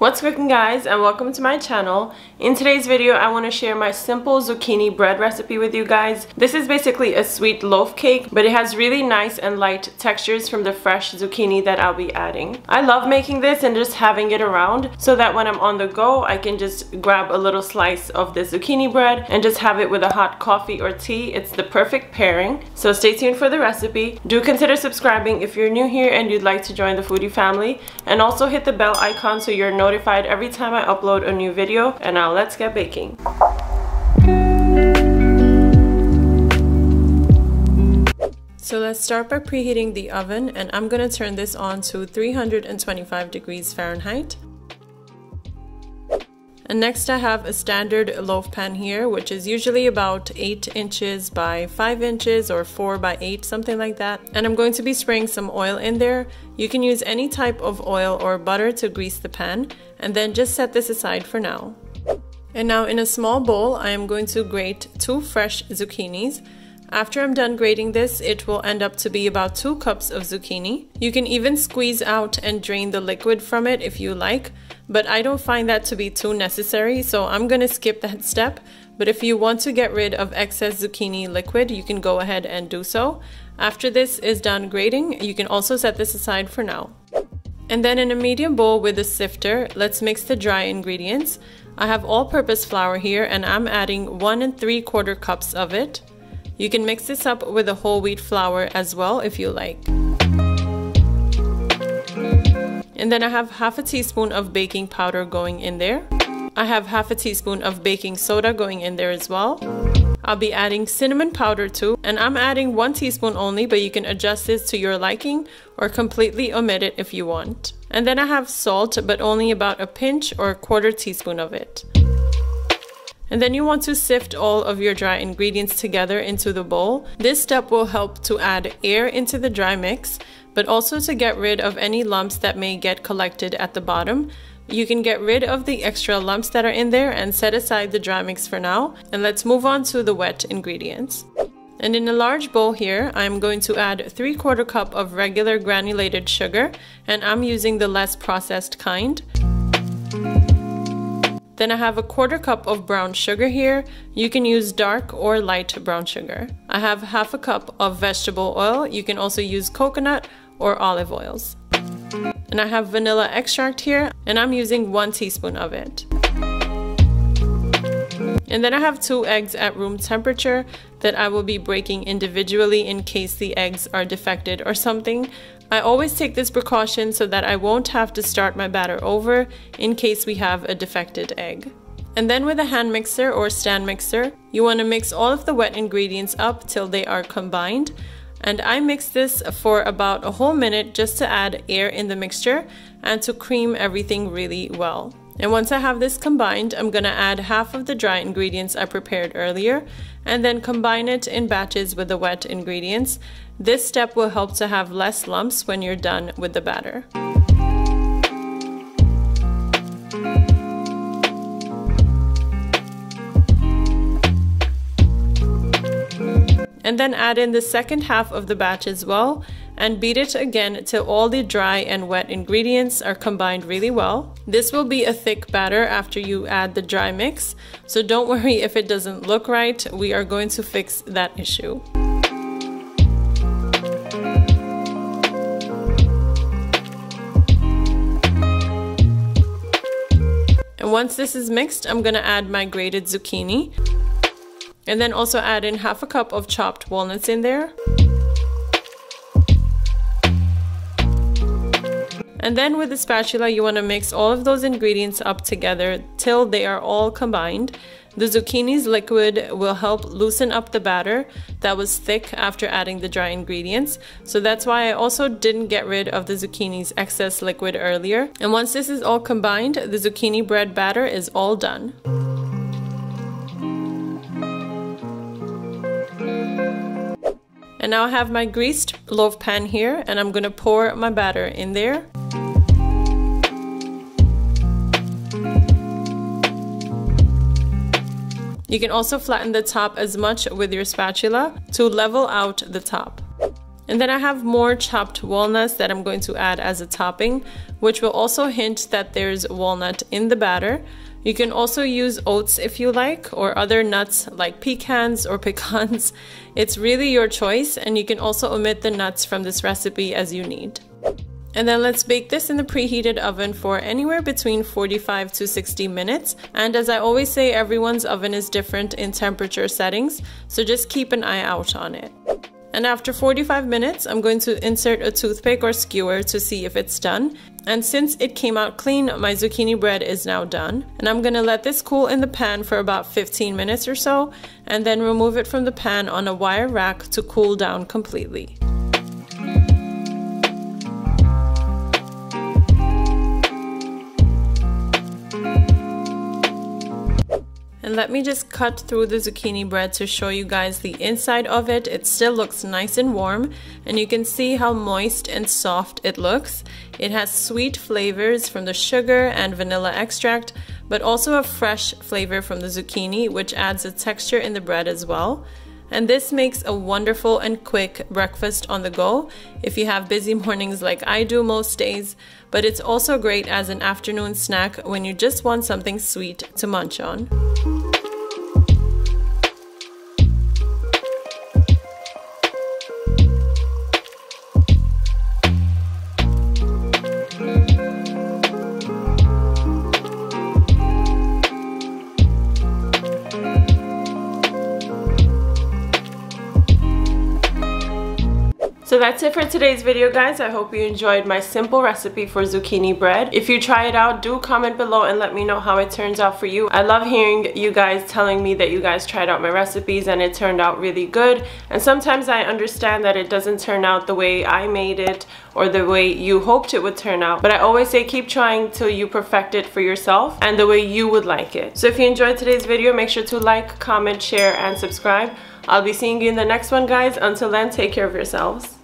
What's cooking, guys, and welcome to my channel. In today's video I want to share my simple zucchini bread recipe with you guys. This is basically a sweet loaf cake, but it has really nice and light textures from the fresh zucchini that I'll be adding. I love making this and just having it around so that when I'm on the go I can just grab a little slice of this zucchini bread and just have it with a hot coffee or tea. It's the perfect pairing. So stay tuned for the recipe. Do consider subscribing if you're new here and you'd like to join the foodie family, and also hit the bell icon so you're notified every time I upload a new video. And now let's get baking. So let's start by preheating the oven, and I'm gonna turn this on to 325 degrees Fahrenheit. And next I have a standard loaf pan here, which is usually about 8 inches by 5 inches or 4 by 8, something like that. And I'm going to be spraying some oil in there. You can use any type of oil or butter to grease the pan, and then just set this aside for now. And now in a small bowl, I am going to grate 2 fresh zucchinis. After I'm done grating this, it will end up to be about 2 cups of zucchini. You can even squeeze out and drain the liquid from it if you like, but I don't find that to be too necessary, so I'm gonna skip that step. But if you want to get rid of excess zucchini liquid, you can go ahead and do so. After this is done grating, you can also set this aside for now. And then in a medium bowl with a sifter, let's mix the dry ingredients. I have all-purpose flour here, and I'm adding 1 3/4 cups of it. You can mix this up with a whole wheat flour as well if you like. And then I have half a teaspoon of baking powder going in there. I have half a teaspoon of baking soda going in there as well. I'll be adding cinnamon powder too, and I'm adding 1 teaspoon only, but you can adjust this to your liking or completely omit it if you want. And then I have salt, but only about a pinch or a 1/4 teaspoon of it. And then you want to sift all of your dry ingredients together into the bowl. This step will help to add air into the dry mix, but also to get rid of any lumps that may get collected at the bottom. You can get rid of the extra lumps that are in there and set aside the dry mix for now. And let's move on to the wet ingredients. And in a large bowl here, I'm going to add 3/4 cup of regular granulated sugar, and I'm using the less processed kind. Then I have a 1/4 cup of brown sugar here. You can use dark or light brown sugar. I have half a cup of vegetable oil. You can also use coconut or olive oils. And I have vanilla extract here, and I'm using 1 teaspoon of it. And then I have 2 eggs at room temperature that I will be breaking individually in case the eggs are defected or something. I always take this precaution so that I won't have to start my batter over in case we have a defected egg. And then with a hand mixer or stand mixer, you want to mix all of the wet ingredients up till they are combined. And I mix this for about a whole minute just to add air in the mixture and to cream everything really well. And once I have this combined, I'm gonna add half of the dry ingredients I prepared earlier and then combine it in batches with the wet ingredients. This step will help to have less lumps when you're done with the batter. And then add in the second half of the batch as well and beat it again till all the dry and wet ingredients are combined really well. This will be a thick batter after you add the dry mix, so don't worry if it doesn't look right. We are going to fix that issue. And once this is mixed, I'm gonna add my grated zucchini. And then also add in half a cup of chopped walnuts in there. And then with the spatula, you want to mix all of those ingredients up together till they are all combined. The zucchini's liquid will help loosen up the batter that was thick after adding the dry ingredients. So that's why I also didn't get rid of the zucchini's excess liquid earlier. And once this is all combined, the zucchini bread batter is all done. And now I have my greased loaf pan here, and I'm gonna pour my batter in there. You can also flatten the top as much with your spatula to level out the top. And then I have more chopped walnuts that I'm going to add as a topping, which will also hint that there's walnut in the batter. You can also use oats if you like, or other nuts like pecans or pecans. It's really your choice, and you can also omit the nuts from this recipe as you need. And then let's bake this in the preheated oven for anywhere between 45 to 60 minutes. And as I always say, everyone's oven is different in temperature settings, so just keep an eye out on it. And after 45 minutes, I'm going to insert a toothpick or skewer to see if it's done. And since it came out clean, my zucchini bread is now done. And I'm gonna let this cool in the pan for about 15 minutes or so, and then remove it from the pan on a wire rack to cool down completely. And let me just cut through the zucchini bread to show you guys the inside of it. It still looks nice and warm, and you can see how moist and soft it looks. It has sweet flavors from the sugar and vanilla extract, but also a fresh flavor from the zucchini, which adds a texture in the bread as well. And this makes a wonderful and quick breakfast on the go if you have busy mornings like I do most days, but it's also great as an afternoon snack when you just want something sweet to munch on. So that's it for today's video, guys. I hope you enjoyed my simple recipe for zucchini bread. If you try it out, do comment below and let me know how it turns out for you. I love hearing you guys telling me that you guys tried out my recipes and it turned out really good. And sometimes I understand that it doesn't turn out the way I made it or the way you hoped it would turn out. But I always say keep trying till you perfect it for yourself and the way you would like it. So if you enjoyed today's video, make sure to like, comment, share, and subscribe. I'll be seeing you in the next one, guys. Until then, take care of yourselves.